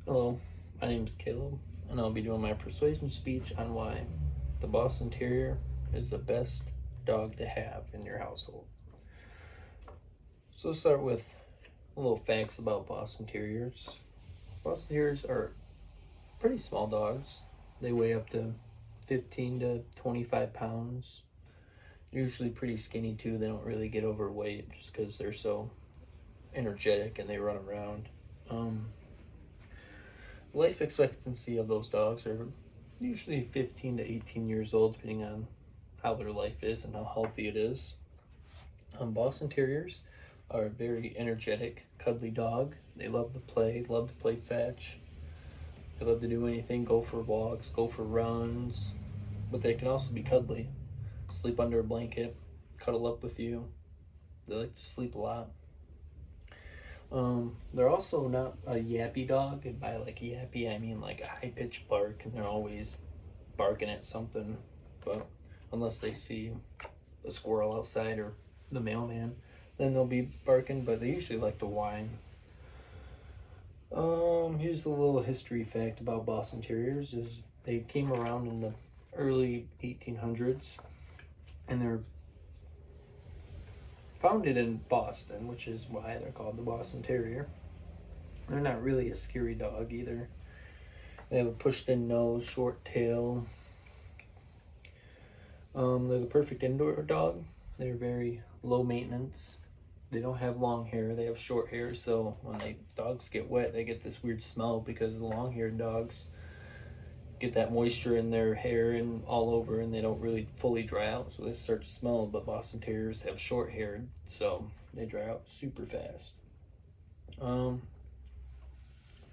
Hello, my name is Caleb, and I'll be doing my persuasion speech on why the Boston Terrier is the best dog to have in your household. So let's start with a little facts about Boston Terriers. Boston Terriers are pretty small dogs. They weigh up to 15 to 25 pounds. Usually pretty skinny too. They don't really get overweight just because they're so energetic and they run around. Life expectancy of those dogs are usually 15 to 18 years old, depending on how their life is and how healthy it is. Boston Terriers are a very energetic, cuddly dog. They love to play fetch. They love to do anything, go for walks, go for runs, but they can also be cuddly, sleep under a blanket, cuddle up with you. They like to sleep a lot. They're also not a yappy dog, and by like yappy I mean like a high-pitched bark, and they're always barking at something. But unless they see a squirrel outside or the mailman, then they'll be barking. But they usually like to whine. Here's a little history fact about Boston Terriers: is they came around in the early 1800s, and they're founded in Boston, which is why they're called the Boston Terrier. They're not really a scary dog either. They have a pushed-in nose, short tail. They're the perfect indoor dog. They're very low maintenance. They don't have long hair. They have short hair, so when dogs get wet, they get this weird smell because the long-haired dogs get that moisture in their hair and all over, and they don't really fully dry out, so they start to smell. But Boston Terriers have short hair, so they dry out super fast.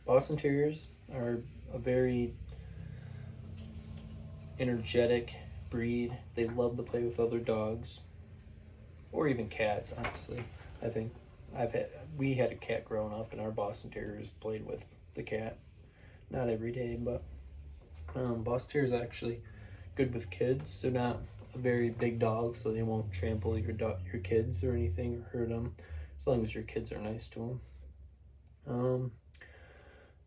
Boston Terriers are a very energetic breed. They love to play with other dogs, or even cats. Honestly, I think we had a cat growing up, and our Boston Terriers played with the cat. Not every day, but Boston Terriers are actually good with kids. They're not a very big dog, so they won't trample your kids or anything or hurt them, as long as your kids are nice to them.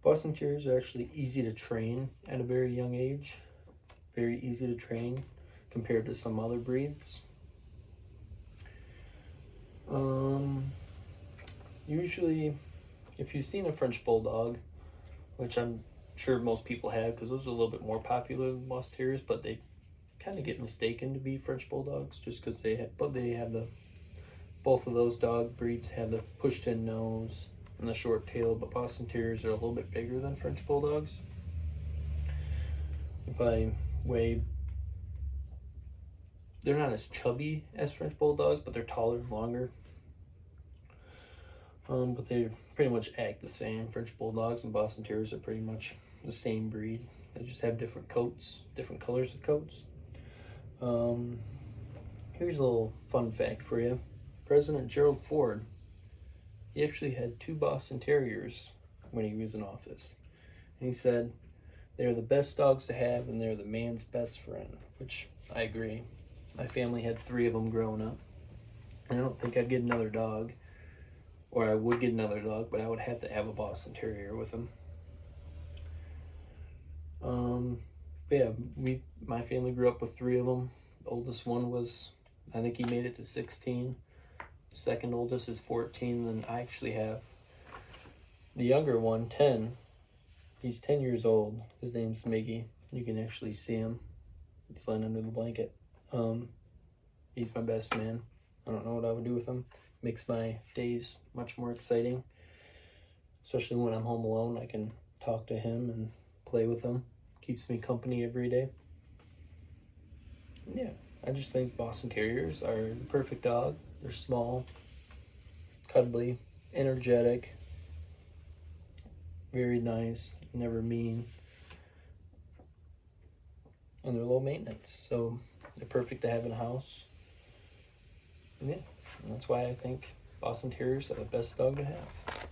Boston Terriers are actually easy to train at a very young age. Very easy to train compared to some other breeds. Usually, if you've seen a French Bulldog, which I'm sure most people have because those are a little bit more popular than Boston Terriers, but they kind of get mistaken to be French Bulldogs just because they have both of those dog breeds have the pushed-in nose and the short tail, but Boston Terriers are a little bit bigger than French Bulldogs. By way, they're not as chubby as French Bulldogs, but they're taller and longer. But they pretty much act the same. French Bulldogs and Boston Terriers are pretty much the same breed. They just have different coats, different colors of coats. Here's a little fun fact for you. President Gerald Ford, he actually had 2 Boston Terriers when he was in office. And he said, they're the best dogs to have, and they're the man's best friend, which I agree. My family had 3 of them growing up, and I don't think I'd get another dog, or I would get another dog, but I would have to have a Boston Terrier with them. But yeah, my family grew up with 3 of them. The oldest one was, I think he made it to 16. The second oldest is 14. Then I actually have the younger one, 10. He's 10 years old. His name's Miggy. You can actually see him. He's laying under the blanket. He's my best man. I don't know what I would do with him. Makes my days much more exciting. Especially when I'm home alone, I can talk to him and play with him. Keeps me company every day. Yeah, I just think Boston Terriers are the perfect dog. They're small, cuddly, energetic, very nice, never mean, and they're low maintenance, so they're perfect to have in a house. And yeah, and that's why I think Boston Terriers are the best dog to have.